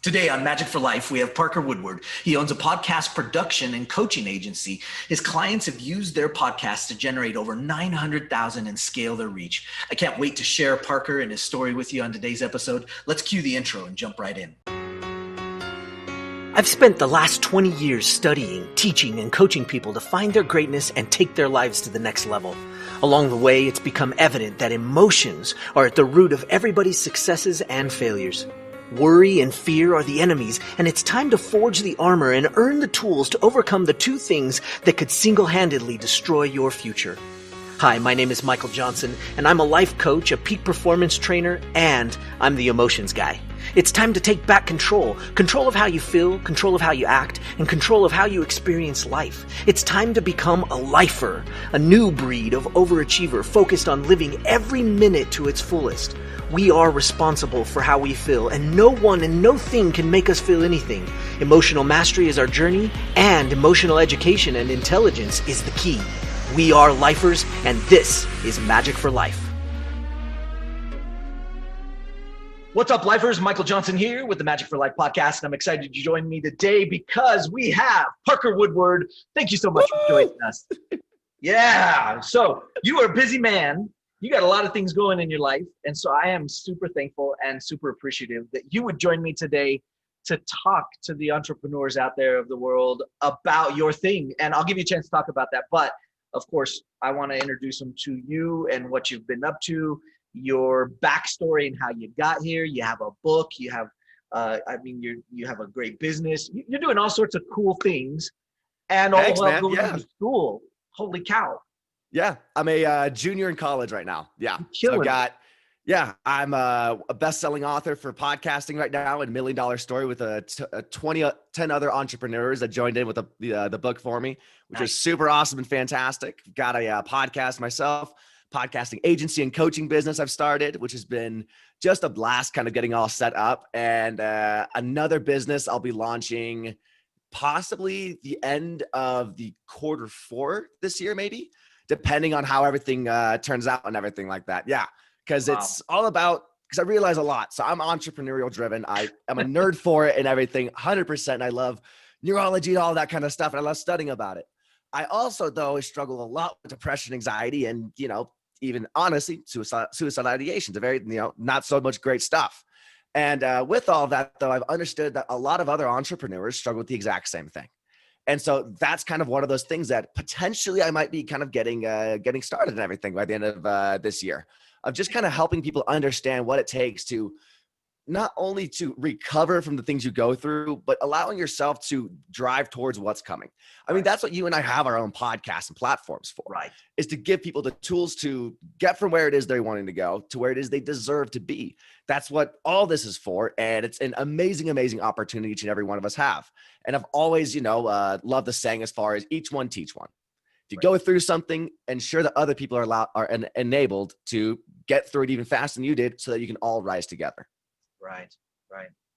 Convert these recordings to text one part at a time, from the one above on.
Today on Magic for Life, we have Parker Woodward. He owns a podcast production and coaching agency. His clients have used their podcasts to generate over 900,000 and scale their reach. I can't wait to share Parker and his story with you on today's episode. Let's cue the intro and jump right in. I've spent the last 20 years studying, teaching, and coaching people to find their greatness and take their lives to the next level. Along the way, it's become evident that emotions are at the root of everybody's successes and failures. Worry and fear are the enemies, and it's time to forge the armor and earn the tools to overcome the two things that could single-handedly destroy your future. Hi, my name is Michael Johnson, and I'm a life coach, a peak performance trainer, and I'm the emotions guy. It's time to take back control of how you feel, control of how you act, and control of how you experience life. It's time to become a lifer, a new breed of overachiever focused on living every minute to its fullest. We are responsible for how we feel, and no one and no thing can make us feel anything. Emotional mastery is our journey, and emotional education and intelligence is the key. We are lifers, and this is Magic for Life. What's up, lifers? Michael Johnson here with the Magic for Life podcast, and I'm excited you join me today because we have Parker Woodward. Thank you so much for joining us. Yeah, so you are a busy man. You got a lot of things going in your life, and so I am super thankful and super appreciative that you would join me today to talk to the entrepreneurs out there of the world about your thing, and I'll give you a chance to talk about that, but of course, I want to introduce them to you and what you've been up to, your backstory and how you got here. You have a book, you have, you have a great business. You're doing all sorts of cool things, and all while going to school. Holy cow! Yeah, I'm a junior in college right now. Yeah, I'm a best-selling author for podcasting right now, and $1 Million Story with 10 other entrepreneurs that joined in with the book for me, which is super awesome and fantastic. Got a podcast myself, podcasting agency and coaching business I've started, which has been just a blast kind of getting all set up. And another business I'll be launching possibly the end of the Q4 this year, maybe, depending on how everything turns out and everything like that. Yeah. Because it's all about, because I realize a lot. So I'm entrepreneurial driven. I'm a nerd for it and everything, 100%. And I love neurology and all that kind of stuff. And I love studying about it. I also, though, struggle a lot with depression, anxiety, and, even honestly, suicide ideation. It's a very, not so much great stuff. And with all that, though, I've understood that a lot of other entrepreneurs struggle with the exact same thing. And so that's kind of one of those things that potentially I might be kind of getting started and everything by the end of this year, of just kind of helping people understand what it takes to not only to recover from the things you go through, but allowing yourself to drive towards what's coming. I mean, that's what you and I have our own podcasts and platforms for, right? Is to give people the tools to get from where it is they're wanting to go to where it is they deserve to be. That's what all this is for. And it's an amazing, amazing opportunity each and every one of us have. And I've always, loved the saying as far as each one teach one. If you go through something, ensure that other people are enabled to get through it even faster than you did so that you can all rise together. Right.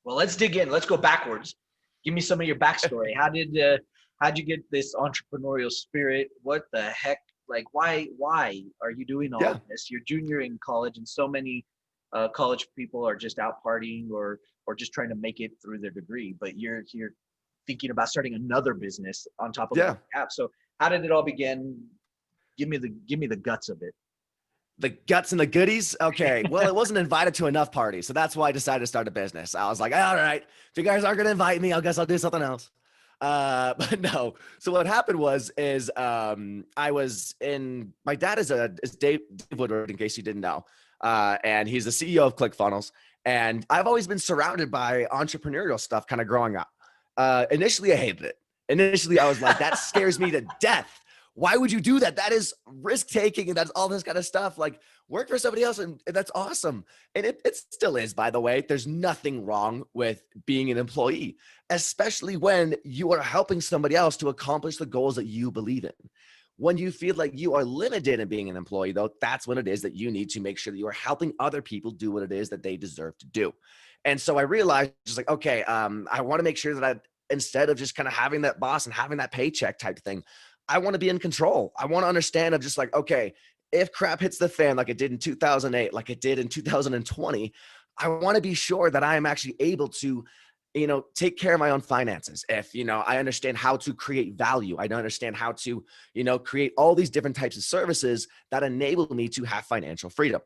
Well, let's dig in. Let's go backwards. Give me some of your backstory. How'd you get this entrepreneurial spirit? What the heck? Like, why are you doing all of this? You're junior in college, and so many college people are just out partying or just trying to make it through their degree. But you're thinking about starting another business on top of what you have. So, how did it all begin? Give me the guts of it. The guts and the goodies? Okay. Well, I wasn't invited to enough parties, so that's why I decided to start a business. I was like, all right, if you guys aren't going to invite me, I guess I'll do something else. But no. So what happened is I was my dad is Dave Woodward, in case you didn't know. And he's the CEO of Clickfunnels. And I've always been surrounded by entrepreneurial stuff kind of growing up. Initially, I hated it. Initially, I was like, that scares me to death. Why would you do that? That is risk taking, and that's all this kind of stuff. Like, work for somebody else, and that's awesome. And it still is, by the way. There's nothing wrong with being an employee, especially when you are helping somebody else to accomplish the goals that you believe in. When you feel like you are limited in being an employee, though, that's when it is that you need to make sure that you are helping other people do what it is that they deserve to do. And so I realized, just like, okay, I want to make sure that instead of just kind of having that boss and having that paycheck type thing, I want to be in control. I want to understand of just like, okay, if crap hits the fan like it did in 2008, like it did in 2020, I want to be sure that I am actually able to take care of my own finances, if, I understand how to create value, I don't understand how to, create all these different types of services that enable me to have financial freedom.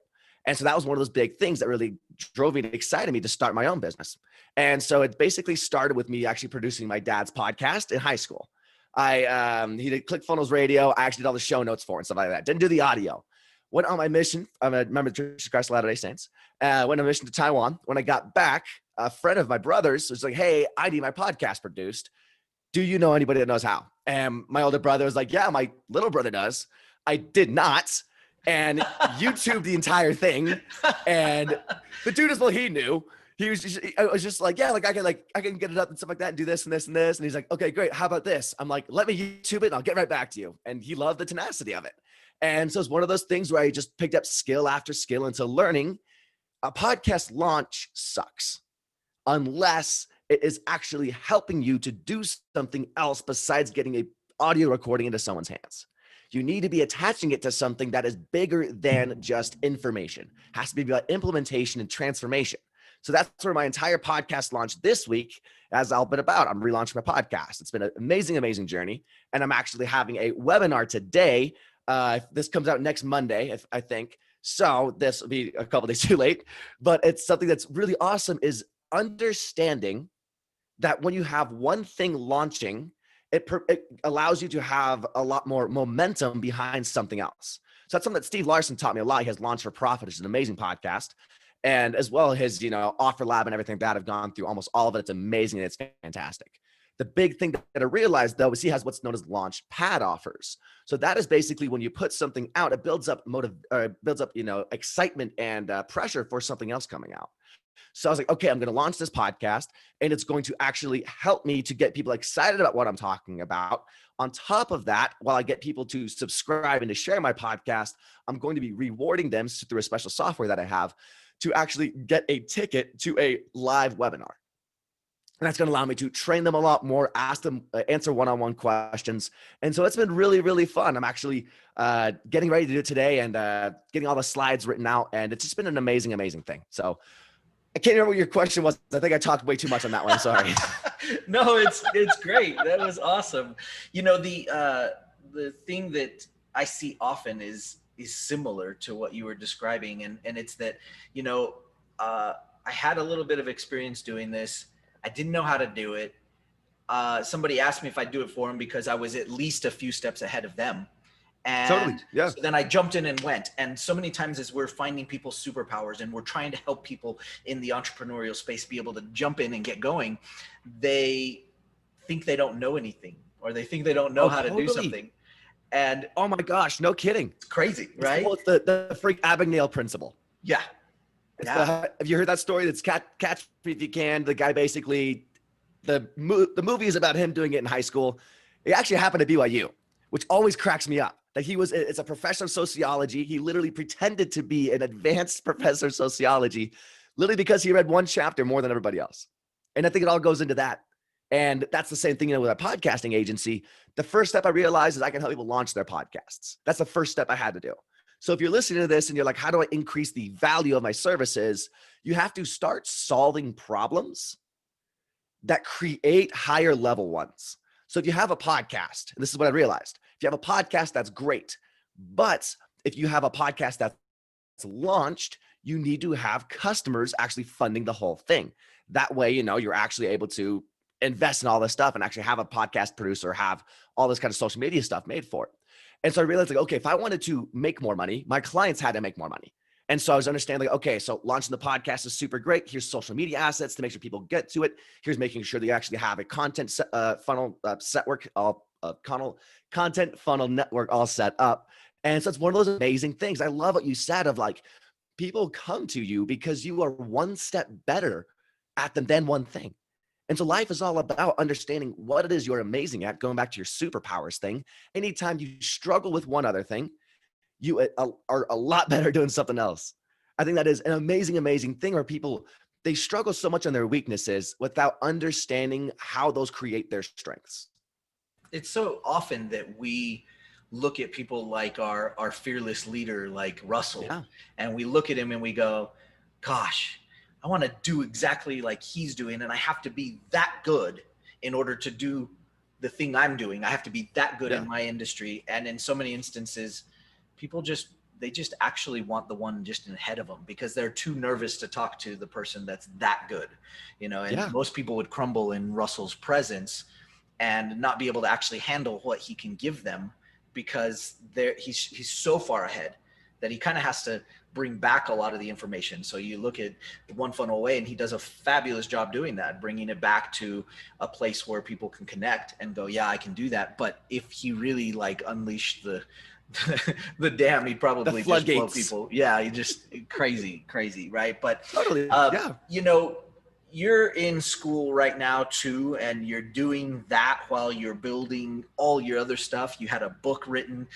And so that was one of those big things that really drove me, excited me to start my own business. And so it basically started with me actually producing my dad's podcast in high school. He did Clickfunnels radio. I actually did all the show notes for and stuff like that. Didn't do the audio. Went on my mission. I'm a member of the Church of Christ of Latter-day Saints. Went on a mission to Taiwan. When I got back, a friend of my brother's was like, "Hey, I need my podcast produced. Do you know anybody that knows how?" And my older brother was like, "Yeah, my little brother does." I did not. And YouTube the entire thing. And the dude is, well, he knew. I was just like, yeah, I can get it up and stuff like that and do this and this and this. And he's like, "Okay, great. How about this?" I'm like, "Let me YouTube it and I'll get right back to you." And he loved the tenacity of it. And so it's one of those things where I just picked up skill after skill into learning. A podcast launch sucks unless it is actually helping you to do something else besides getting an audio recording into someone's hands. You need to be attaching it to something that is bigger than just information. It has to be about implementation and transformation. So that's where my entire podcast launch this week has all been about. I'm relaunching my podcast. It's been an amazing, amazing journey. And I'm actually having a webinar today. This comes out next Monday, I think. So this will be a couple days too late. But it's something that's really awesome, is understanding that when you have one thing launching, it allows you to have a lot more momentum behind something else. So that's something that Steve Larson taught me a lot. He has Launch for Profit, which is an amazing podcast. And as well as his, Offer Lab and everything that I've gone through almost all of it. It's amazing and it's fantastic. The big thing that I realized, though, is he has what's known as launch pad offers. So that is basically when you put something out, it builds up excitement and pressure for something else coming out. So I was like, okay, I'm going to launch this podcast and it's going to actually help me to get people excited about what I'm talking about. On top of that, while I get people to subscribe and to share my podcast, I'm going to be rewarding them through a special software that I have to actually get a ticket to a live webinar. And that's going to allow me to train them a lot more, ask them, answer one-on-one questions. And so it's been really, really fun. I'm actually getting ready to do it today and getting all the slides written out. And it's just been an amazing, amazing thing. So I can't remember what your question was. I think I talked way too much on that one. Sorry. No, it's great. That was awesome. The thing that I see often is similar to what you were describing. And it's that, I had a little bit of experience doing this. I didn't know how to do it. Somebody asked me if I'd do it for them because I was at least a few steps ahead of them. And totally. Yeah. So then I jumped in and went. And so many times as we're finding people's superpowers and we're trying to help people in the entrepreneurial space be able to jump in and get going, they think they don't know anything, or they think they don't know how to do something. And oh my gosh, no kidding. It's crazy, right? It's the freak Abagnale principle. Yeah. Have you heard that story? That's Catch Me If You Can. The guy basically, the movie is about him doing it in high school. It actually happened at BYU, which always cracks me up. That it's a professor of sociology. He literally pretended to be an advanced professor of sociology, literally because he read one chapter more than everybody else. And I think it all goes into that. And that's the same thing with our podcasting agency. The first step I realized is I can help people launch their podcasts. That's the first step I had to do. So if you're listening to this and you're like, how do I increase the value of my services? You have to start solving problems that create higher level ones. So if you have a podcast, and this is what I realized, if you have a podcast, that's great. But if you have a podcast that's launched, you need to have customers actually funding the whole thing. That way, you're actually able to invest in all this stuff and actually have a podcast producer, have all this kind of social media stuff made for it. And so I realized, okay, if I wanted to make more money, my clients had to make more money. And so I was understanding, okay, so launching the podcast is super great. Here's social media assets to make sure people get to it. Here's making sure that you actually have a content funnel content funnel network all set up. And so it's one of those amazing things. I love what you said of like, people come to you because you are one step better at them than one thing. And so life is all about understanding what it is you're amazing at, going back to your superpowers thing. Anytime you struggle with one other thing, you are a lot better doing something else. I think that is an amazing, amazing thing where people, they struggle so much on their weaknesses without understanding how those create their strengths. It's so often that we look at people like our fearless leader, like Russell, and we look at him and we go, gosh, I want to do exactly like he's doing, and I have to be that good in order to do the thing I'm doing. I have to be that good in my industry. And in so many instances, people they just actually want the one just ahead of them because they're too nervous to talk to the person that's that good, you know, and most people would crumble in Russell's presence and not be able to actually handle what he can give them because he's so far ahead that he kind of has to bring back a lot of the information. So you look at One Funnel Away, and he does a fabulous job doing that, bringing it back to a place where people can connect and go, yeah, I can do that. But if he really like unleashed the dam, he'd probably just blow people. Yeah, he just crazy, right? But totally, you know, you're in school right now too, and you're doing that while you're building all your other stuff. You had a book written,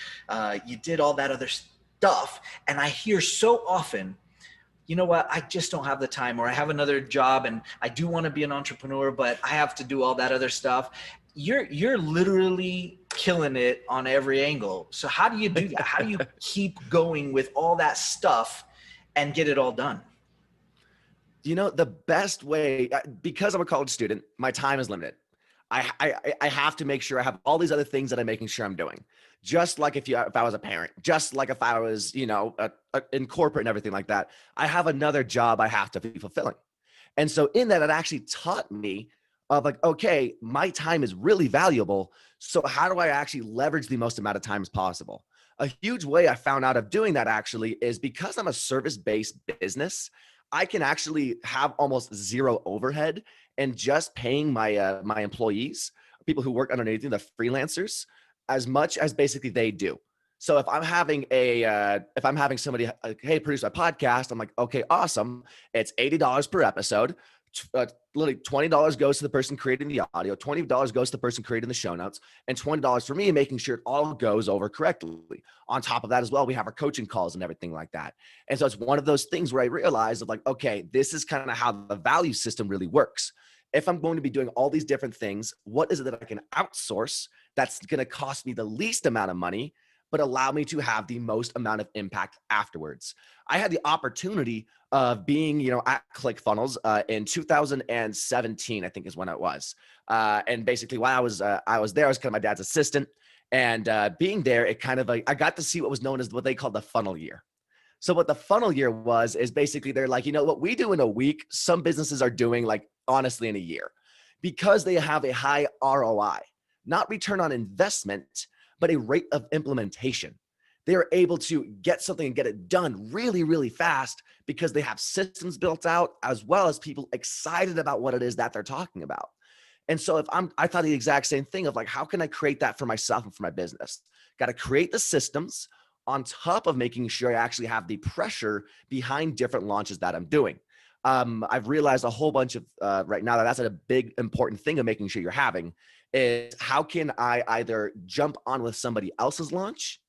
you did all that other stuff. And I hear so often, you know what, I just don't have the time, or I have another job and I do want to be an entrepreneur, but I have to do all that other stuff. You're literally killing it on every angle. So how do you do that? How do you keep going with all that stuff and get it all done? You know, the best way, because I'm a college student, my time is limited. I have to make sure I have all these other things that I'm making sure I'm doing. Just like if I was a parent, just like if I was, you know, in corporate and everything like that, I have another job I have to be fulfilling. And so in that, it actually taught me of like, okay, my time is really valuable. So how do I actually leverage the most amount of time as possible? A huge way I found out of doing that actually is because I'm a service-based business, I can actually have almost zero overhead and just paying my employees, people who work underneath me, the freelancers, as much as basically they do. So if I'm having somebody, hey, produce my podcast, I'm like, okay, awesome. It's $80 per episode. Literally $20 goes to the person creating the audio, $20 goes to the person creating the show notes, and $20 for me making sure it all goes over correctly. On top of that as well, we have our coaching calls and everything like that. And so it's one of those things where I realized of like, okay, this is kind of how the value system really works. If I'm going to be doing all these different things, what is it that I can outsource that's going to cost me the least amount of money, but allow me to have the most amount of impact afterwards? I had the opportunity of being, you know, at Clickfunnels in 2017, I think is when it was. And basically while I was there, I was kind of my dad's assistant. And being there, it kind of like, I got to see what was known as what they called the funnel year. So what the funnel year was, is basically they're like, you know, what we do in a week, some businesses are doing like honestly in a year, because they have a high ROI, not return on investment, but a rate of implementation. They are able to get something and get it done really, really fast because they have systems built out, as well as people excited about what it is that they're talking about. And so I thought the exact same thing of like, how can I create that for myself and for my business? Got to create the systems on top of making sure I actually have the pressure behind different launches that I'm doing. I've realized a whole bunch of right now that's a big important thing of making sure you're having is how can I either jump on with somebody else's launch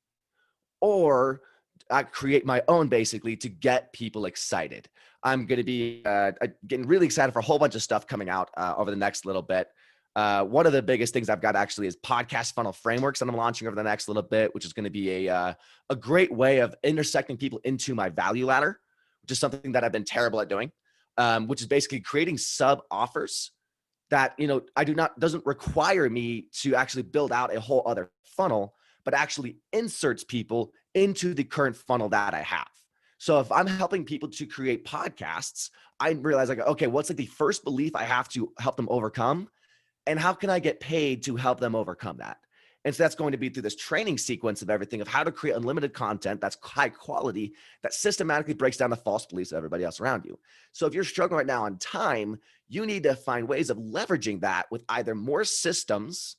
or I create my own basically to get people excited. I'm going to be getting really excited for a whole bunch of stuff coming out over the next little bit. One of the biggest things I've got actually is podcast funnel frameworks that I'm launching over the next little bit, which is going to be a great way of intersecting people into my value ladder, which is something that I've been terrible at doing, which is basically creating sub offers that, you know, doesn't require me to actually build out a whole other funnel, but actually inserts people into the current funnel that I have. So if I'm helping people to create podcasts, I realize like, okay, what's like the first belief I have to help them overcome? And how can I get paid to help them overcome that? And so that's going to be through this training sequence of everything of how to create unlimited content that's high quality, that systematically breaks down the false beliefs of everybody else around you. So if you're struggling right now on time, you need to find ways of leveraging that with either more systems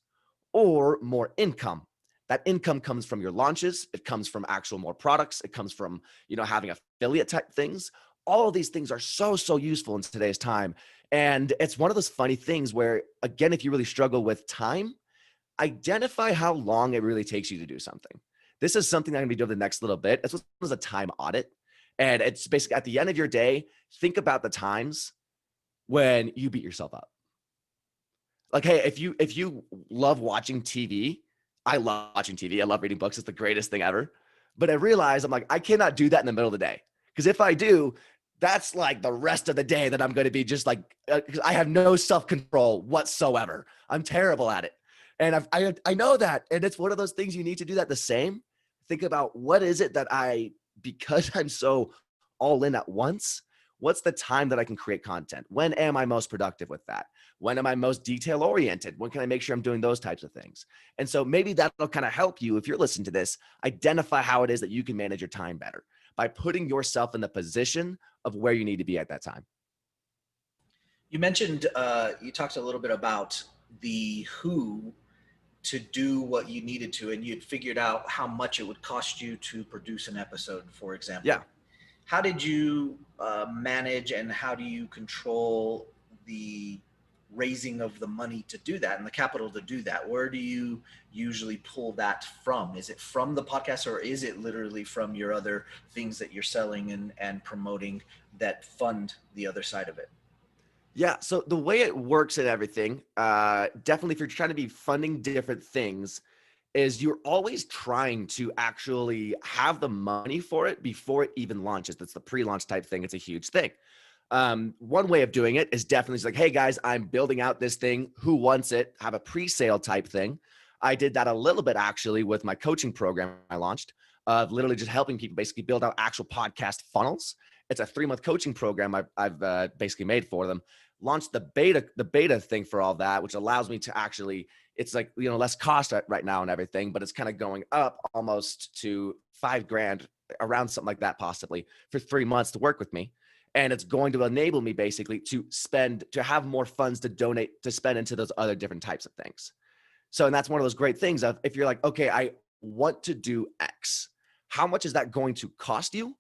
or more income. That income comes from your launches. It comes from actual more products. It comes from, you know, having affiliate type things. All of these things are so, so useful in today's time. And it's one of those funny things where, again, if you really struggle with time, identify how long it really takes you to do something. This is something I'm going to be doing the next little bit. It's what's known as a time audit. And it's basically at the end of your day, think about the times when you beat yourself up. Like, hey, if you love watching TV, I love watching TV. I love reading books. It's the greatest thing ever. But I realize I'm like, I cannot do that in the middle of the day. Because if I do, that's like the rest of the day that I'm going to be just like, I have no self-control whatsoever. I'm terrible at it. And I know that. And it's one of those things you need to do that the same. Think about what is it that because I'm so all in at once, what's the time that I can create content? When am I most productive with that? When am I most detail oriented? When can I make sure I'm doing those types of things? And so maybe that'll kind of help you, if you're listening to this, identify how it is that you can manage your time better by putting yourself in the position of where you need to be at that time. You mentioned, you talked a little bit about the who to do what you needed to, and you'd figured out how much it would cost you to produce an episode, for example. Yeah. How did you manage, and how do you control the raising of the money to do that and the capital to do that? Where do you usually pull that from? Is it from the podcast, or is it literally from your other things that you're selling and promoting that fund the other side of it? Yeah. So the way it works and everything, definitely if you're trying to be funding different things, is you're always trying to actually have the money for it before it even launches. That's the pre-launch type thing. It's a huge thing. One way of doing it is definitely like, hey guys, I'm building out this thing. Who wants it? Have a pre-sale type thing. I did that a little bit actually with my coaching program I launched, of literally just helping people basically build out actual podcast funnels. It's a 3-month coaching program I've basically made for them. Launched the beta thing for all that, which allows me to actually, it's like, less cost right now and everything, but it's kind of going up almost to $5,000, around something like that, possibly for 3 months to work with me. And it's going to enable me basically to have more funds to donate, to spend into those other different types of things. So, and that's one of those great things of, if you're like, okay, I want to do X, how much is that going to cost you?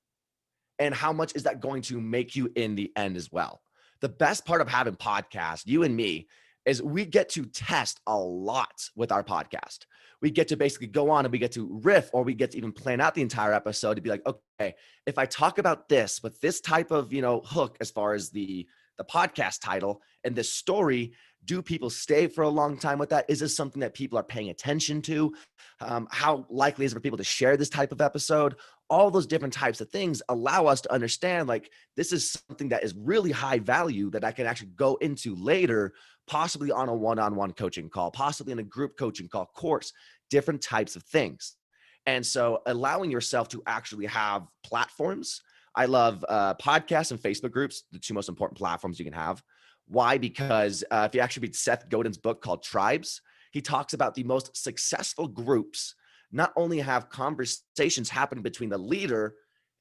And how much is that going to make you in the end as well? The best part of having podcasts, you and me, is we get to test a lot with our podcast. We get to basically go on and we get to riff, or we get to even plan out the entire episode to be like, okay, if I talk about this with this type of, hook, as far as the podcast title and this story, do people stay for a long time with that? Is this something that people are paying attention to? How likely is it for people to share this type of episode? All those different types of things allow us to understand, like, this is something that is really high value that I can actually go into later, possibly on a one-on-one coaching call, possibly in a group coaching call, course, different types of things. And so allowing yourself to actually have platforms. I love podcasts and Facebook groups, the 2 most important platforms you can have. Why? Because if you actually read Seth Godin's book called Tribes, he talks about the most successful groups not only have conversations happening between the leader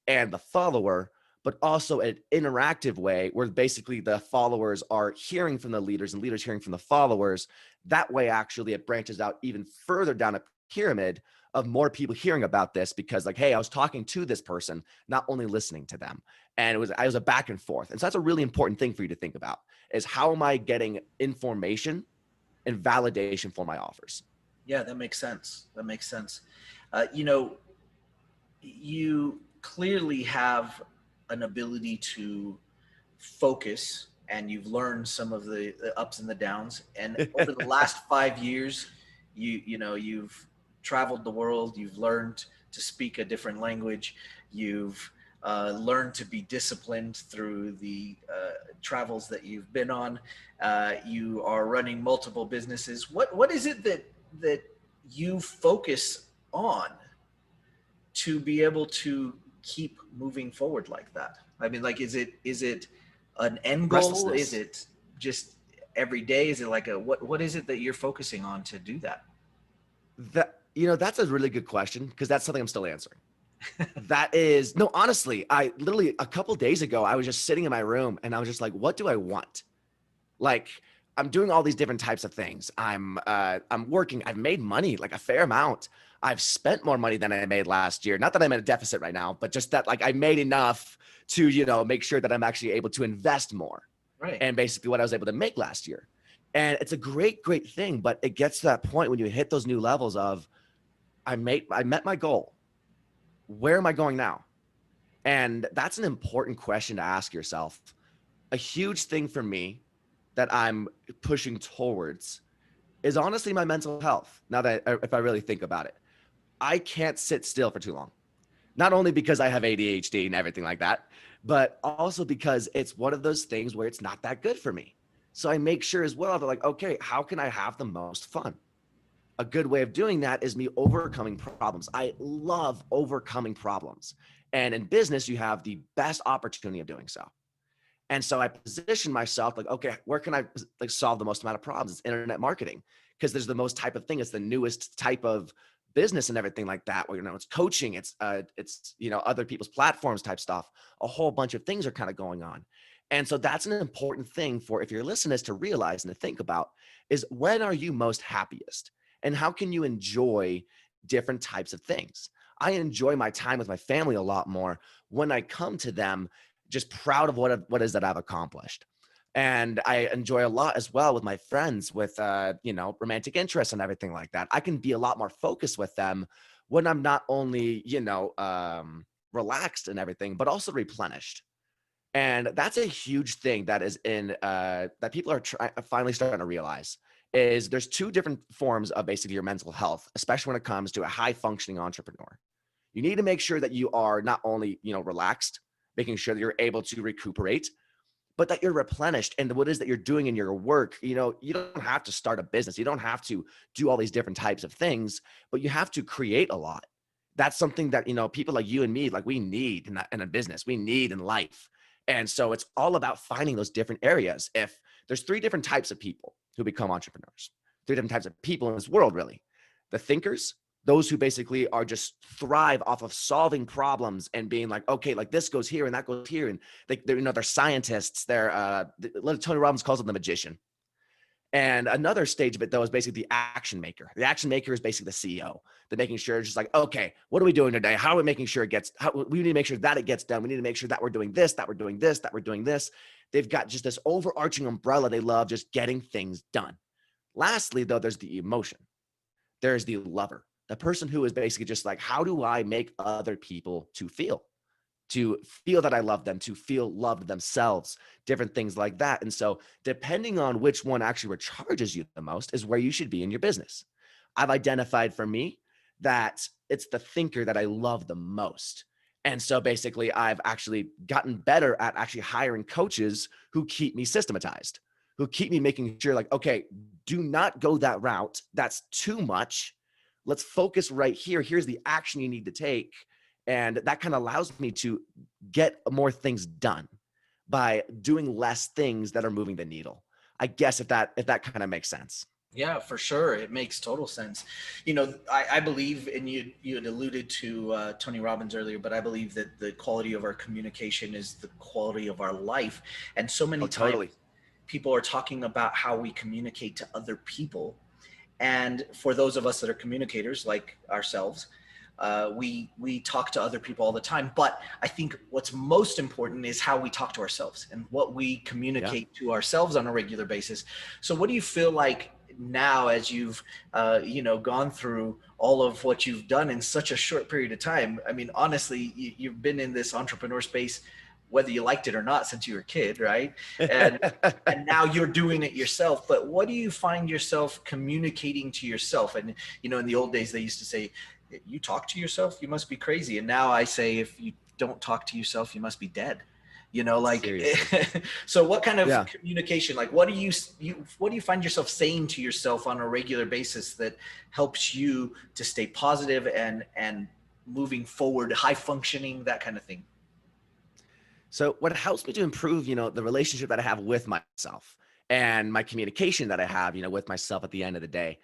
and the follower, but also an interactive way where basically the followers are hearing from the leaders and leaders hearing from the followers. That way, actually, it branches out even further down a pyramid of more people hearing about this, because like, hey, I was talking to this person, not only listening to them. And I was a back and forth. And so that's a really important thing for you to think about, is how am I getting information and validation for my offers? Yeah, that makes sense. That makes sense. You clearly have an ability to focus, and you've learned some of the ups and the downs. And over the last 5 years, you've traveled the world. You've learned to speak a different language. You've learned to be disciplined through the travels that you've been on. You are running multiple businesses. What is it that you focus on to be able to keep moving forward like that? I mean, like, is it an end goal? Is it just every day? Is it like what is it that you're focusing on to do that? That's a really good question, because that's something I'm still answering. No, honestly, I literally a couple days ago, I was just sitting in my room and I was just like, what do I want? Like, I'm doing all these different types of things. I'm working. I've made money, like a fair amount. I've spent more money than I made last year. Not that I'm in a deficit right now, but just that, like, I made enough to, make sure that I'm actually able to invest more. Right. And basically what I was able to make last year. And it's a great, great thing. But it gets to that point when you hit those new levels of, I met my goal. Where am I going now? And that's an important question to ask yourself. A huge thing for me that I'm pushing towards is honestly my mental health. Now that, if I really think about it, I can't sit still for too long. Not only because I have ADHD and everything like that, but also because it's one of those things where it's not that good for me. So I make sure as well, they're like, okay, how can I have the most fun? A good way of doing that is me overcoming problems. I love overcoming problems. And in business, you have the best opportunity of doing so. And so I position myself like, okay, where can I like solve the most amount of problems? It's internet marketing, because there's the most type of thing. It's the newest type of business and everything like that. Where, it's coaching, it's other people's platforms type stuff. A whole bunch of things are kind of going on. And so that's an important thing for, if you're listening, to realize and to think about, is when are you most happiest? And how can you enjoy different types of things? I enjoy my time with my family a lot more when I come to them just proud of what is that I've accomplished. And I enjoy a lot as well with my friends with, romantic interests and everything like that. I can be a lot more focused with them when I'm not only, relaxed and everything, but also replenished. And that's a huge thing that is that people are finally starting to realize, is there's two different forms of basically your mental health, especially when it comes to a high functioning entrepreneur. You need to make sure that you are not only, relaxed, making sure that you're able to recuperate, but that you're replenished. And what it is that you're doing in your work, you don't have to start a business. You don't have to do all these different types of things, but you have to create a lot. That's something that, people like you and me, like we need in a business, we need in life. And so it's all about finding those different areas. If there's three different types of people who become entrepreneurs, three different types of people in this world, really: the thinkers, those who basically are just thrive off of solving problems and being like, okay, like this goes here and that goes here. And they're scientists. Tony Robbins calls them the magician. And another stage of it, though, is basically the action maker. The action maker is basically the CEO. They're making sure it's just like, okay, what are we doing today? How are we making sure we need to make sure that it gets done. We need to make sure that we're doing this, that we're doing this, that we're doing this. They've got just this overarching umbrella. They love just getting things done. Lastly, though, there's the emotion. There's the lover, the person who is basically just like, how do I make other people to feel that I love them, to feel loved themselves, different things like that. And so depending on which one actually recharges you the most is where you should be in your business. I've identified for me that it's the thinker that I love the most. And so basically I've actually gotten better at actually hiring coaches who keep me systematized, who keep me making sure like, okay, do not go that route. That's too much. Let's focus right here. Here's the action you need to take. And that kind of allows me to get more things done by doing less things that are moving the needle. I guess if that kind of makes sense. Yeah, for sure. It makes total sense. I believe, and you had alluded to Tony Robbins earlier, but I believe that the quality of our communication is the quality of our life. And so many times people are talking about how we communicate to other people. And for those of us that are communicators like ourselves, we talk to other people all the time, but I think what's most important is how we talk to ourselves and what we communicate to ourselves on a regular basis. So what do you feel like now, as you've gone through all of what you've done in such a short period of time? I mean, honestly, you've been in this entrepreneur space, whether you liked it or not, since you were a kid, right? And now you're doing it yourself. But what do you find yourself communicating to yourself? And in the old days, they used to say, you talk to yourself, you must be crazy. And now I say, if you don't talk to yourself, you must be dead. So what kind of communication, like what do you find yourself saying to yourself on a regular basis that helps you to stay positive and moving forward, high functioning, that kind of thing? So what helps me to improve, the relationship that I have with myself and my communication that I have, with myself at the end of the day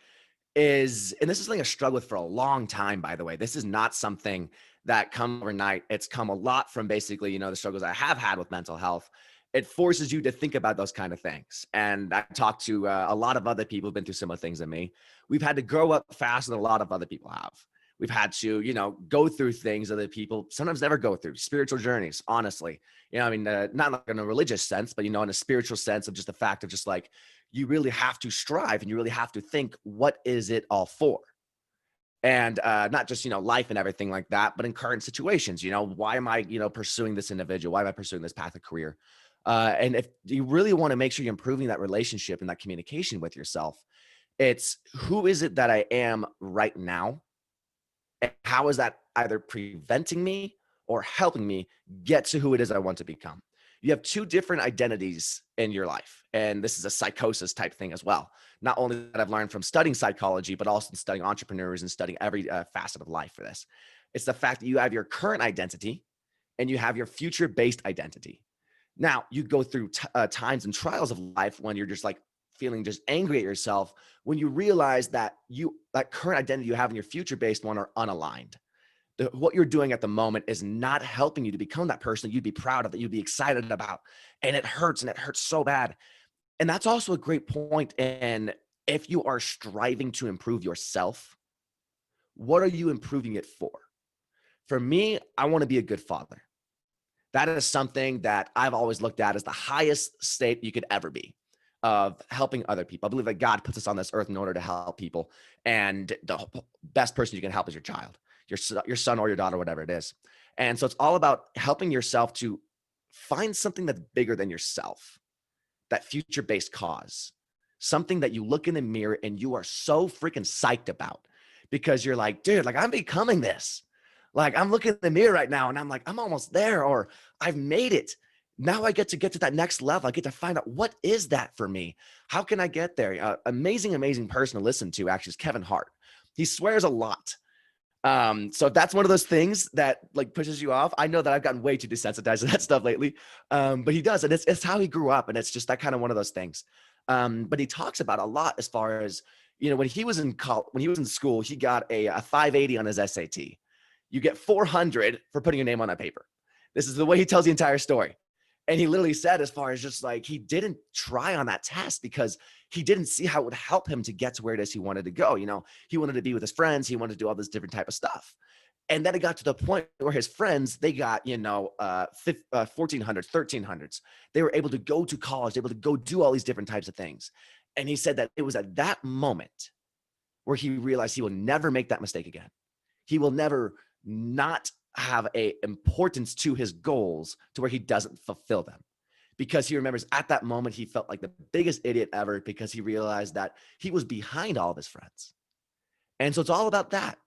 is, and this is something I struggled with for a long time, by the way. This is not something that come overnight. It's come a lot from basically, the struggles I have had with mental health. It forces you to think about those kind of things. And I talked to a lot of other people who've been through similar things than me. We've had to grow up faster than a lot of other people have. We've had to, go through things other people sometimes never go through, spiritual journeys, honestly. Not like in a religious sense, but, in a spiritual sense of just the fact of just like, you really have to strive and you really have to think, what is it all for? And not just, life and everything like that, but in current situations, why am I, pursuing this individual? Why am I pursuing this path of career? And if you really want to make sure you're improving that relationship and that communication with yourself, it's who is it that I am right now? And how is that either preventing me or helping me get to who it is I want to become. You have two different identities in your life. And this is a psychosis type thing as well. Not only that I've learned from studying psychology, but also studying entrepreneurs and studying every facet of life for this. It's the fact that you have your current identity and you have your future-based identity. Now, you go through times and trials of life when you're just like feeling just angry at yourself, when you realize that that current identity you have and your future-based one are unaligned. What you're doing at the moment is not helping you to become that person that you'd be proud of, that you'd be excited about. And it hurts so bad. And that's also a great point. And if you are striving to improve yourself, what are you improving it for? For me, I want to be a good father. That is something that I've always looked at as the highest state you could ever be, of helping other people. I believe that God puts us on this earth in order to help people. And the best person you can help is your child, your son or your daughter, whatever it is. And so it's all about helping yourself to find something that's bigger than yourself, that future-based cause, something that you look in the mirror and you are so freaking psyched about, because you're like, dude, like I'm becoming this. Like I'm looking in the mirror right now and I'm like, I'm almost there, or I've made it. Now I get to that next level. I get to find out, what is that for me? How can I get there? Amazing person to listen to actually is Kevin Hart. He swears a lot. So if that's one of those things that like pushes you off, I know that I've gotten way too desensitized to that stuff lately. But he does, and it's how he grew up. And it's just that kind of one of those things. But he talks about a lot as far as, when he was in school, he got a 580 on his SAT. You get 400 for putting your name on that paper. This is the way he tells the entire story. And he literally said, as far as just like, he didn't try on that test because he didn't see how it would help him to get to where it is he wanted to go. He wanted to be with his friends. He wanted to do all this different type of stuff. And then it got to the point where his friends, they got, 1400s, 1300s. They were able to go to college, able to go do all these different types of things. And he said that it was at that moment where he realized he will never make that mistake again. He will never not have a importance to his goals to where he doesn't fulfill them, because he remembers at that moment he felt like the biggest idiot ever, because he realized that he was behind all of his friends. And so it's all about that.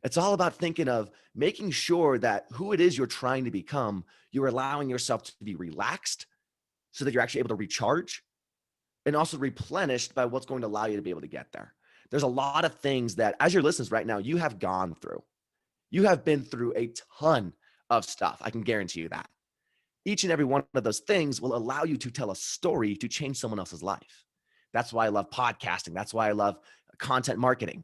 It's all about thinking of making sure that who it is you're trying to become, you're allowing yourself to be relaxed so that you're actually able to recharge and also replenished by what's going to allow you to be able to get there. There's a lot of things that, as your listeners right now, you have gone through. You have been through a ton of stuff. I can guarantee you that. Each and every one of those things will allow you to tell a story to change someone else's life. That's why I love podcasting. That's why I love content marketing,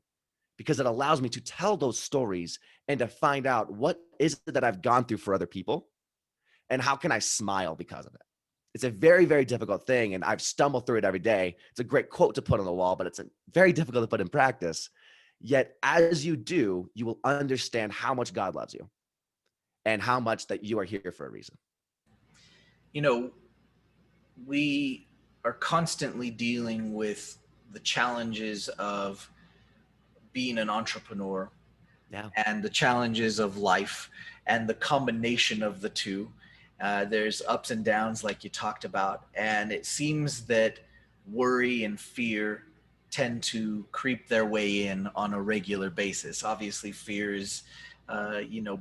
because it allows me to tell those stories and to find out what is it that I've gone through for other people and how can I smile because of it. It's a very, very difficult thing, and I've stumbled through it every day. It's a great quote to put on the wall, but it's very difficult to put in practice. Yet as you do, you will understand how much God loves you and how much that you are here for a reason. We are constantly dealing with the challenges of being an entrepreneur, and the challenges of life and the combination of the two. There's ups and downs like you talked about. And it seems that worry and fear tend to creep their way in on a regular basis. Obviously, fear is,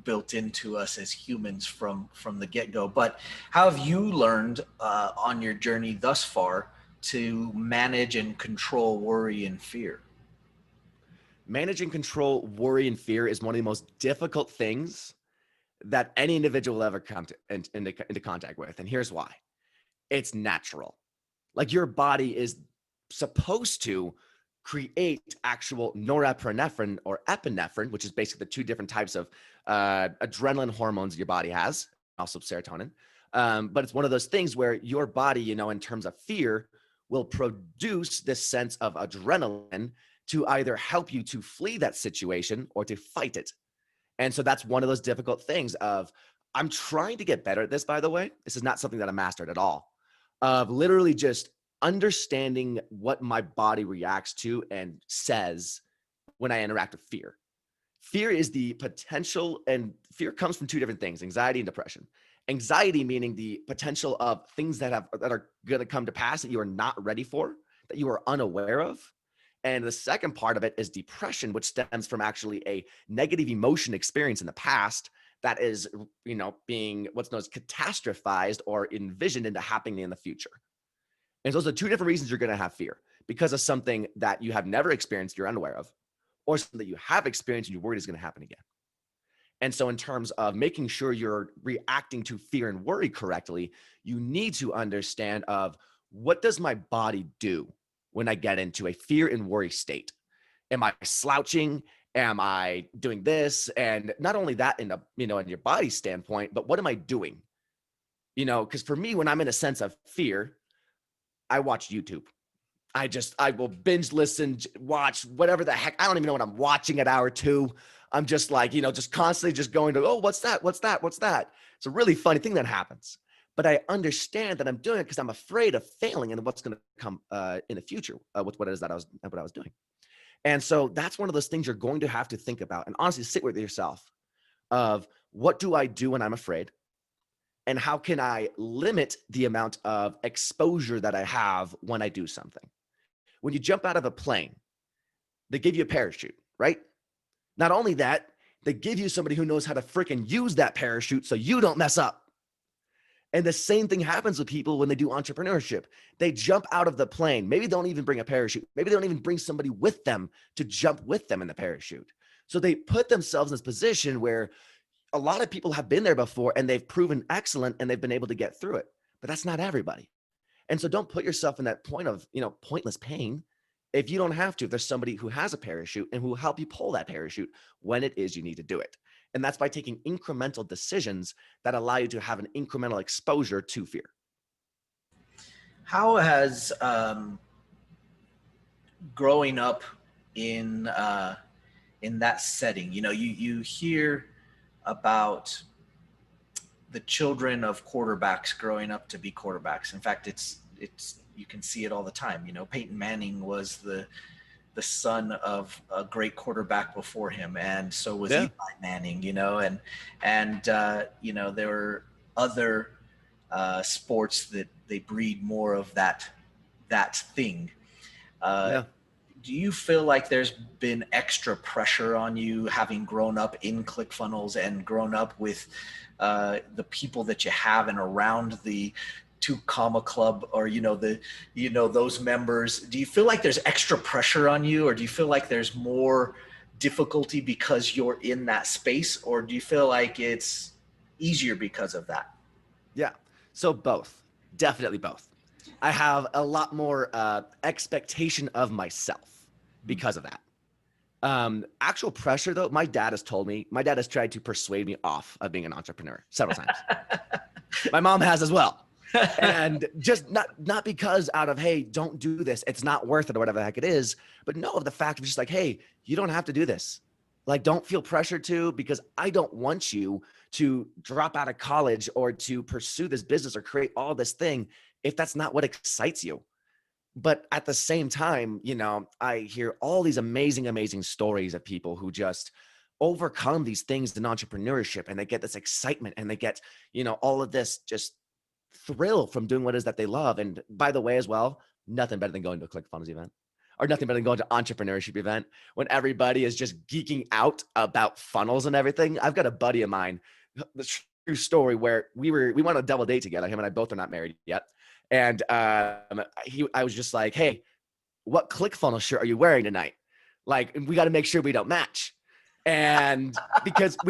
built into us as humans from the get-go. But how have you learned on your journey thus far to manage and control worry and fear? Manage and control worry and fear is one of the most difficult things that any individual will ever come into contact with. And here's why. It's natural. Like your body is supposed to create actual norepinephrine or epinephrine, which is basically the two different types of adrenaline hormones your body has, also serotonin. But it's one of those things where your body, in terms of fear, will produce this sense of adrenaline to either help you to flee that situation or to fight it. And so that's one of those difficult things of, I'm trying to get better at this, by the way. This is not something that I mastered at all, of literally just understanding what my body reacts to and says when I interact with fear. Fear is the potential, and fear comes from two different things, anxiety and depression. Anxiety meaning the potential of things that are going to come to pass that you are not ready for, that you are unaware of. And the second part of it is depression, which stems from actually a negative emotion experience in the past that is, being what's known as catastrophized or envisioned into happening in the future. And so those are two different reasons you're going to have fear: because of something that you have never experienced, you're unaware of, or something that you have experienced and you're worried is going to happen again. And so in terms of making sure you're reacting to fear and worry correctly, you need to understand of, what does my body do when I get into a fear and worry state? Am I slouching? Am I doing this? And not only that in your body standpoint, but what am I doing? Because for me, when I'm in a sense of fear, I watch YouTube. I will binge listen, watch whatever the heck. I don't even know what I'm watching at hour 2. I'm just like, just constantly just going to, oh, what's that? What's that? What's that? It's a really funny thing that happens. But I understand that I'm doing it because I'm afraid of failing and what's going to come in the future with what it is that I was doing. And so that's one of those things you're going to have to think about and honestly sit with yourself of, what do I do when I'm afraid? And how can I limit the amount of exposure that I have when I do something? When you jump out of a plane, they give you a parachute, right? Not only that, they give you somebody who knows how to freaking use that parachute so you don't mess up. And the same thing happens with people when they do entrepreneurship. They jump out of the plane. Maybe they don't even bring a parachute. Maybe they don't even bring somebody with them to jump with them in the parachute. So they put themselves in this position where a lot of people have been there before and they've proven excellent and they've been able to get through it. But that's not everybody. And so don't put yourself in that point of, pointless pain if you don't have to. If there's somebody who has a parachute and who will help you pull that parachute when it is you need to do it. And that's by taking incremental decisions that allow you to have an incremental exposure to fear. How has growing up in that setting, you hear about the children of quarterbacks growing up to be quarterbacks. In fact, it's you can see it all the time. Peyton Manning was the son of a great quarterback before him, and so was Eli Manning. And there were other sports that they breed more of that thing. Do you feel like there's been extra pressure on you having grown up in Clickfunnels and grown up with the people that you have and around the 2 Comma Club, or those members? Do you feel like there's extra pressure on you, or do you feel like there's more difficulty because you're in that space, or do you feel like it's easier because of that? Yeah, so both, definitely both. I have a lot more expectation of myself because of that. Actual pressure though, my dad has tried to persuade me off of being an entrepreneur several times. My mom has as well. And just not because out of, hey, don't do this, it's not worth it, or whatever the heck it is, but no, of the fact of just like, hey, you don't have to do this. Like, don't feel pressured to, because I don't want you to drop out of college or to pursue this business or create all this thing if that's not what excites you. But at the same time, I hear all these amazing, amazing stories of people who just overcome these things in entrepreneurship, and they get this excitement, and they get, all of this just thrill from doing what it is that they love. And by the way, as well, nothing better than going to a Clickfunnels event, or nothing better than going to entrepreneurship event when everybody is just geeking out about funnels and everything. I've got a buddy of mine, the true story, where we went on a double date together. Him and I both are not married yet. And I was just like, hey, what Clickfunnels shirt are you wearing tonight? Like, we got to make sure we don't match. And because I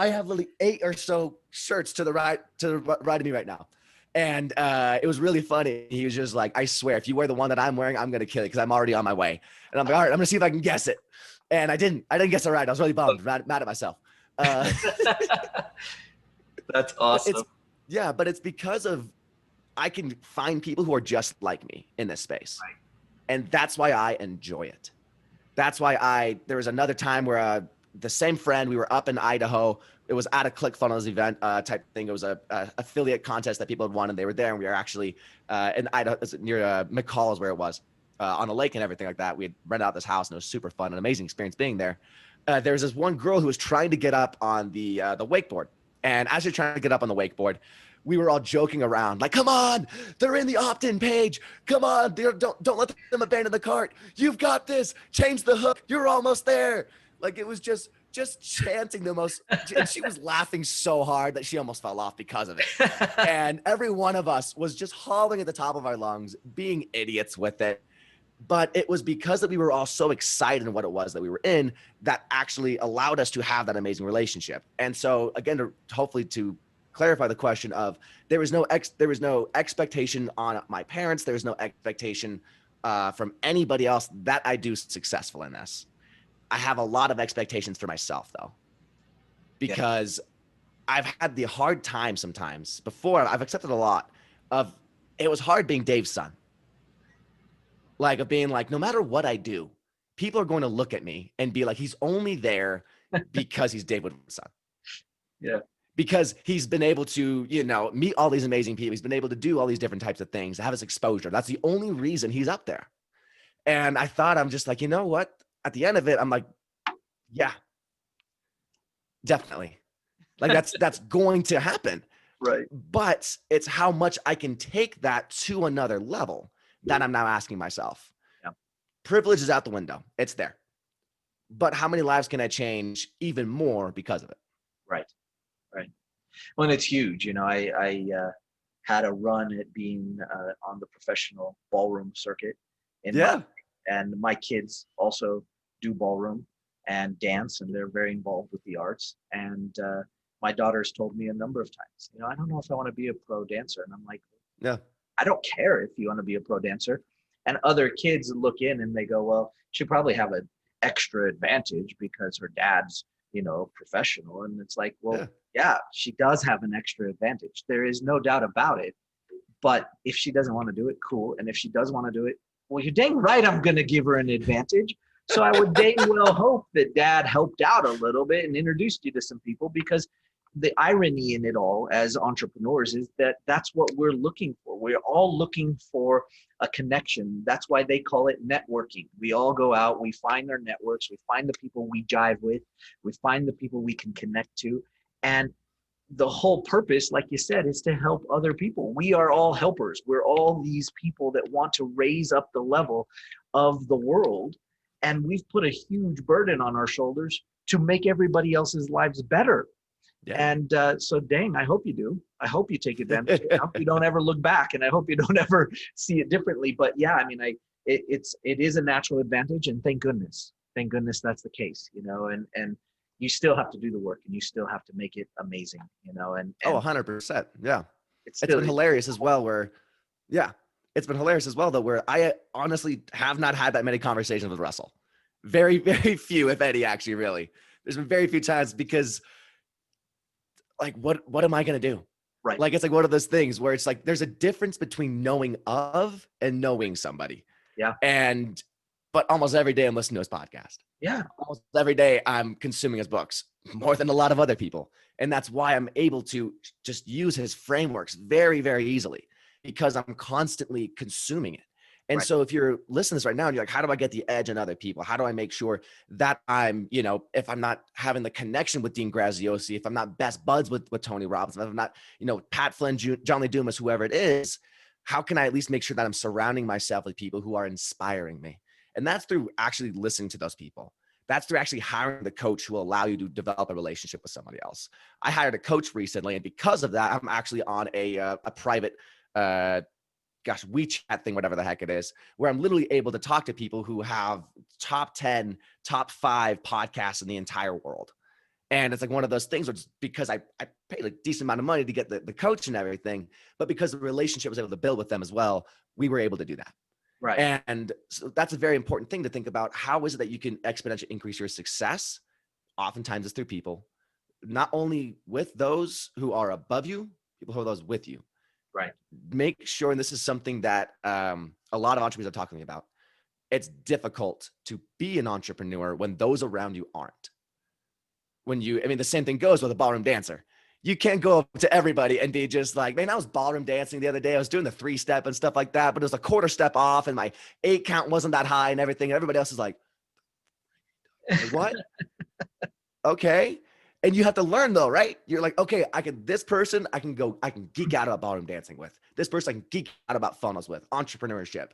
have literally 8 or so shirts to the right of me right now. And it was really funny. He was just like, I swear, if you wear the one that I'm wearing, I'm going to kill it, because I'm already on my way. And I'm like, all right, I'm going to see if I can guess it. And I didn't guess it right. I was really bummed, mad at myself. That's awesome. But it's because of, I can find people who are just like me in this space. Right. And that's why I enjoy it. That's why there was another time where the same friend, we were up in Idaho. It was at a Clickfunnels event type thing. It was a affiliate contest that people had won, and they were there. And we were actually in Idaho, near McCall is where it was, on a lake and everything like that. We had rented out this house, and it was super fun, an amazing experience being there. There was this one girl who was trying to get up on the wakeboard. And as you're trying to get up on the wakeboard, we were all joking around like, come on, they're in the opt-in page. Come on, don't let them abandon the cart. You've got this. Change the hook. You're almost there. Like it was just chanting the most, and she was laughing so hard that she almost fell off because of it. And every one of us was just hollering at the top of our lungs, being idiots with it. But it was because that we were all so excited in what it was that we were in that actually allowed us to have that amazing relationship. And so again, hopefully to clarify the question of there was no expectation on my parents. There was no expectation from anybody else that I do successful in this. I have a lot of expectations for myself though, because I've had the hard time sometimes before. I've accepted a lot of, it was hard being Dave's son. Like of being like, no matter what I do, people are going to look at me and be like, he's only there because he's Dave Woodward's son. Yeah. Because he's been able to, meet all these amazing people. He's been able to do all these different types of things, have his exposure. That's the only reason he's up there. And I thought, I'm just like, you know what? At the end of it, I'm like, yeah, definitely. Like that's going to happen. Right. But it's how much I can take that to another level that I'm now asking myself. Yeah. Privilege is out the window. It's there. But how many lives can I change even more because of it? Right. Right. Well, and it's huge. I had a run at being on the professional ballroom circuit. And my kids also do ballroom and dance, and they're very involved with the arts. And my daughter's told me a number of times, I don't know if I want to be a pro dancer. And I'm like, yeah, I don't care if you want to be a pro dancer. And other kids look in and they go, well, she probably have an extra advantage because her dad's, professional. And it's like, well, yeah, she does have an extra advantage. There is no doubt about it. But if she doesn't want to do it, cool. And if she does want to do it, well, you're dang right, I'm going to give her an advantage. So I would dang well hope that dad helped out a little bit and introduced you to some people, because the irony in it all as entrepreneurs is that that's what we're looking for. We're all looking for a connection. That's why they call it networking. We all go out, we find our networks, we find the people we jive with, we find the people we can connect to. And the whole purpose, like you said, is to help other people. We are all helpers. We're all these people that want to raise up the level of the world. And we've put a huge burden on our shoulders to make everybody else's lives better. Yeah. And so, dang, I hope you do. I hope you take advantage. I hope you don't ever look back, and I hope you don't ever see it differently. But yeah, I mean, it is a natural advantage, and thank goodness that's the case, and you still have to do the work, and you still have to make it amazing, and 100%. Yeah. It's been hilarious as well it's been hilarious as well, though, where I honestly have not had that many conversations with Russell. Very, very few, if any, actually, really. There's been very few times because like, what am I going to do? Right. Like, it's like one of those things where it's like, there's a difference between knowing of and knowing somebody. Yeah. But almost every day I'm listening to his podcast. Yeah. Almost every day I'm consuming his books more than a lot of other people. And that's why I'm able to just use his frameworks very, very easily, because I'm constantly consuming it. And so if you're listening to this right now and you're like, how do I get the edge on other people? How do I make sure that I'm, if I'm not having the connection with Dean Graziosi, if I'm not best buds with Tony Robbins, if I'm not, Pat Flynn, John Lee Dumas, whoever it is, how can I at least make sure that I'm surrounding myself with people who are inspiring me? And that's through actually listening to those people. That's through actually hiring the coach who will allow you to develop a relationship with somebody else. I hired a coach recently, and because of that, I'm actually on a private, WeChat thing, whatever the heck it is, where I'm literally able to talk to people who have top 10, top 5 podcasts in the entire world. And it's like one of those things where it's because I paid a decent amount of money to get the coach and everything, but because the relationship was able to build with them as well, we were able to do that. Right. And so that's a very important thing to think about. How is it that you can exponentially increase your success? Oftentimes it's through people, not only with those who are above you, people who are those with you. Right. Make sure, and this is something that a lot of entrepreneurs are talking about, it's difficult to be an entrepreneur when those around you aren't. The same thing goes with a ballroom dancer. You can't go up to everybody and be just like, man, I was ballroom dancing the other day. I was doing the 3-step and stuff like that, but it was a quarter step off and my 8 count wasn't that high and everything. Everybody else is like, what? Okay. And you have to learn though, right? You're like, okay, I can geek out about ballroom dancing with. This person I can geek out about funnels with, entrepreneurship,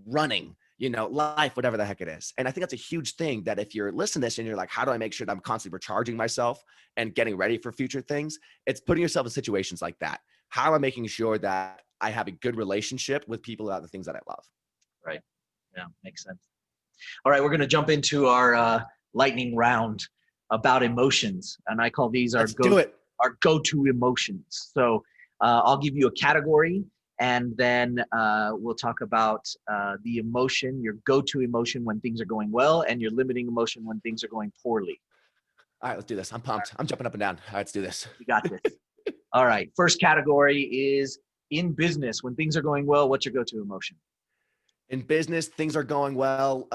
running, life, whatever the heck it is. And I think that's a huge thing, that if you're listening to this and you're like, how do I make sure that I'm constantly recharging myself and getting ready for future things? It's putting yourself in situations like that. How am I making sure that I have a good relationship with people about the things that I love? Right. Yeah, makes sense. All right, we're going to jump into our lightning round about emotions, and I call these our go-to emotions. So I'll give you a category, and then we'll talk about the emotion, your go-to emotion when things are going well, and your limiting emotion when things are going poorly. All right, let's do this. I'm pumped. I'm jumping up and down. All right, let's do this. You got this. All right, first category is in business. When things are going well, what's your go-to emotion? In business, things are going well.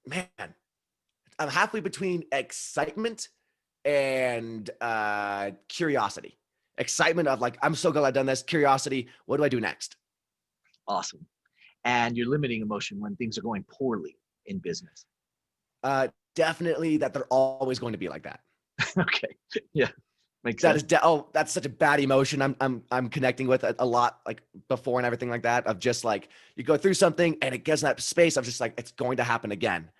Man, I'm halfway between excitement and curiosity. Excitement of like, I'm so glad I've done this. Curiosity, what do I do next? Awesome. And your limiting emotion when things are going poorly in business? Definitely that they're always going to be like that. Okay. Yeah. Makes sense. That's such a bad emotion. I'm connecting with a lot, like before and everything like that, of just like, you go through something and it gets in that space of just like, it's going to happen again.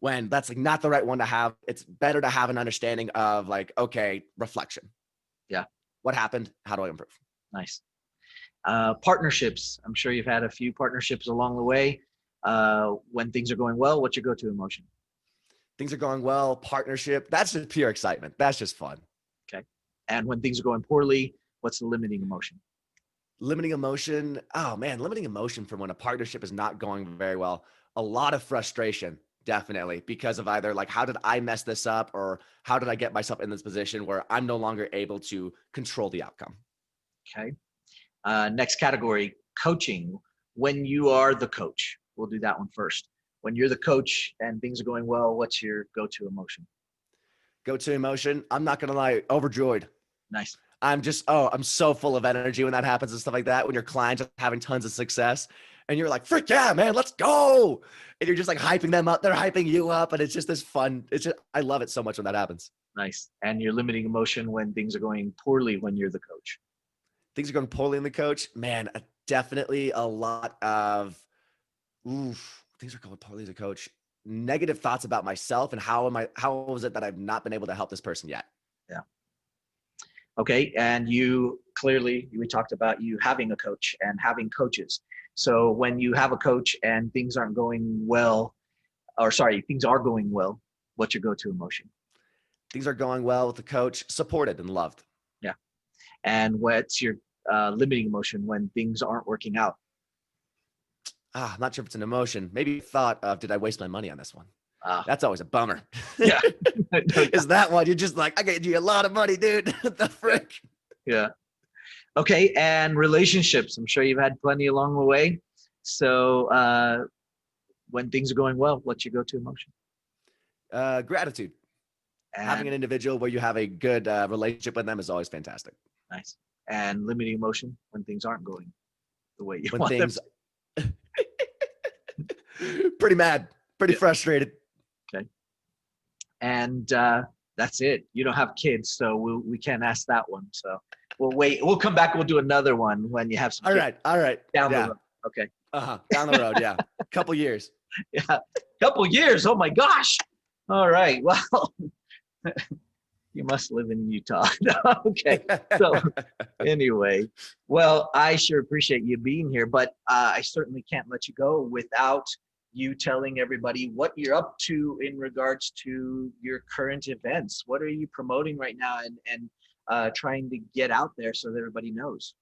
When that's like not the right one to have. It's better to have an understanding of like, okay, reflection. Yeah. What happened? How do I improve? Nice. Partnerships. I'm sure you've had a few partnerships along the way. When things are going well, what's your go-to emotion? Things are going well, partnership. That's just pure excitement. That's just fun. Okay. And when things are going poorly, what's the limiting emotion? Limiting emotion. Oh man, limiting emotion from when a partnership is not going very well. A lot of frustration. Definitely, because of either like, how did I mess this up, or how did I get myself in this position where I'm no longer able to control the outcome? Okay. Next category, coaching. When you are the coach, we'll do that one first. When you're the coach and things are going well, what's your go-to emotion? Go-to emotion. I'm not going to lie, overjoyed. Nice. I'm so full of energy when that happens and stuff like that. When your clients are having tons of success and you're like, frick yeah, man, let's go. And you're just like hyping them up. They're hyping you up. And it's just this fun. I love it so much when that happens. Nice. And your limiting emotion when things are going poorly when you're the coach? Things are going poorly in the coach. Man, definitely a lot of, things are going poorly as a coach. Negative thoughts about myself and how is it that I've not been able to help this person yet? Yeah. Okay. And we talked about you having a coach and having coaches. So when you have a coach and things aren't going well, things are going well, what's your go-to emotion? Things are going well with the coach, supported and loved. Yeah. And what's your limiting emotion when things aren't working out? I'm not sure if it's an emotion. Maybe thought of, did I waste my money on this one? That's always a bummer. Yeah. Is that one? You're just like, I gave you a lot of money, dude. The frick? Yeah. Okay. And relationships. I'm sure you've had plenty along the way. So when things are going well, what's your go-to emotion? Gratitude. And having an individual where you have a good relationship with them is always fantastic. Nice. And limiting emotion when things aren't going the way you want them. Pretty mad, pretty frustrated. Okay. And that's it. You don't have kids, so we can't ask that one. So we'll wait. We'll come back. We'll do another one when you have some kids. All right. Down the road. Okay. Down the road, yeah. Couple years. Yeah. Couple years. Oh my gosh. All right. Well, you must live in Utah. Okay. So anyway, well, I sure appreciate you being here, but I certainly can't let you go without you telling everybody what you're up to in regards to your current events. What are you promoting right now and trying to get out there so that everybody knows?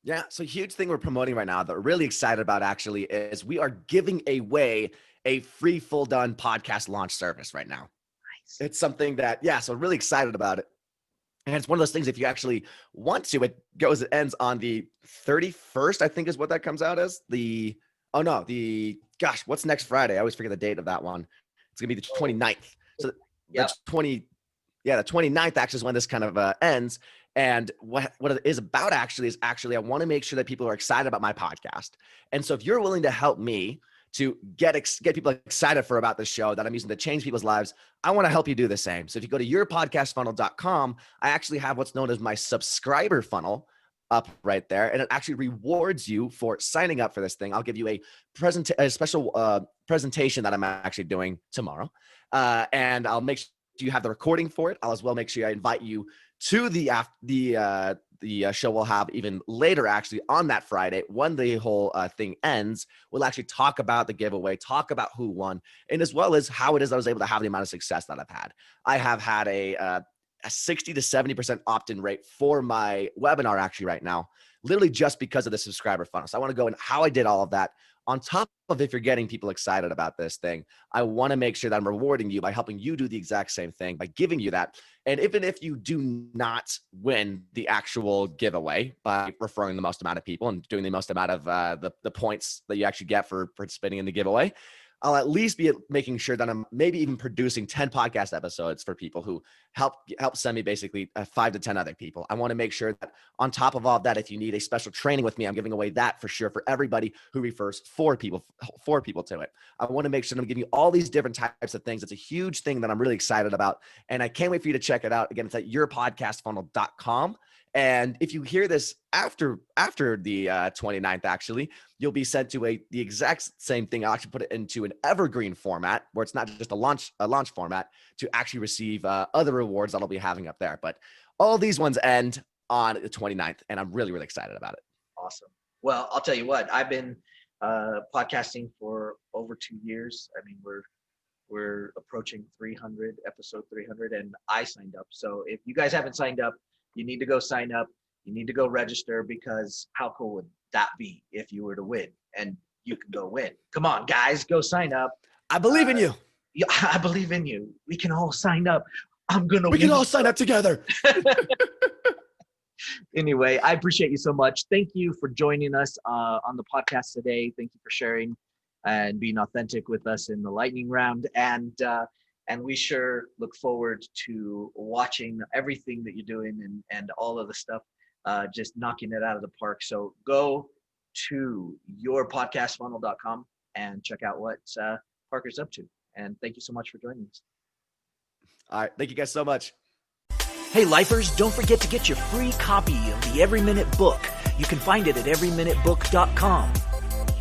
Yeah, so huge thing we're promoting right now that we're really excited about actually is we are giving away a free full done podcast launch service right now. Nice. It's something that, so really excited about it. And it's one of those things, if you actually want to, it ends on the 31st, I think is what that comes out as. What's next Friday? I always forget the date of that one. It's gonna be the 29th. So the 29th actually is when this kind of ends. And what it is about actually I want to make sure that people are excited about my podcast. And so if you're willing to help me to get people excited about this show that I'm using to change people's lives, I want to help you do the same. So if you go to yourpodcastfunnel.com, I actually have what's known as my subscriber funnel up right there, and it actually rewards you for signing up for this thing. I'll give you a special presentation that I'm actually doing tomorrow, and I'll make sure you have the recording for it. I'll as well make sure I invite you to the show we'll have even later, actually on that Friday when the whole thing ends. We'll actually talk about the giveaway, talk about who won, and as well as how it is I was able to have the amount of success that I've had. I have had a 60 to 70% opt-in rate for my webinar actually right now, literally just because of the subscriber funnel. So I want to go into how I did all of that. On top of, if you're getting people excited about this thing, I want to make sure that I'm rewarding you by helping you do the exact same thing, by giving you that. And even if you do not win the actual giveaway by referring the most amount of people and doing the most amount of the points that you actually get for participating in the giveaway, I'll at least be making sure that I'm maybe even producing 10 podcast episodes for people who help send me basically 5 to 10 other people. I want to make sure that on top of all of that, if you need a special training with me, I'm giving away that for sure for everybody who refers 4 people to it. I want to make sure that I'm giving you all these different types of things. It's a huge thing that I'm really excited about, and I can't wait for you to check it out. Again, it's at yourpodcastfunnel.com. And if you hear this after the 29th, actually, you'll be sent to the exact same thing. I'll actually put it into an evergreen format where it's not just a launch format to actually receive other rewards that I'll be having up there. But all these ones end on the 29th, and I'm really, really excited about it. Awesome. Well, I'll tell you what, I've been podcasting for over 2 years. I mean, we're approaching 300, episode 300, and I signed up. So if you guys haven't signed up, you need to go sign up. You need to go register, because how cool would that be if you were to win and you can go win? Come on, guys, go sign up. I believe in you. Yeah, I believe in you. We can all sign up. We can all sign up together. Anyway, I appreciate you so much. Thank you for joining us on the podcast today. Thank you for sharing and being authentic with us in the lightning round. And we sure look forward to watching everything that you're doing and all of the stuff, just knocking it out of the park. So go to yourpodcastfunnel.com and check out what Parker's up to. And thank you so much for joining us. All right. Thank you guys so much. Hey, lifers, don't forget to get your free copy of the Every Minute book. You can find it at everyminutebook.com.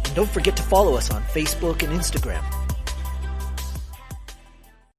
And don't forget to follow us on Facebook and Instagram.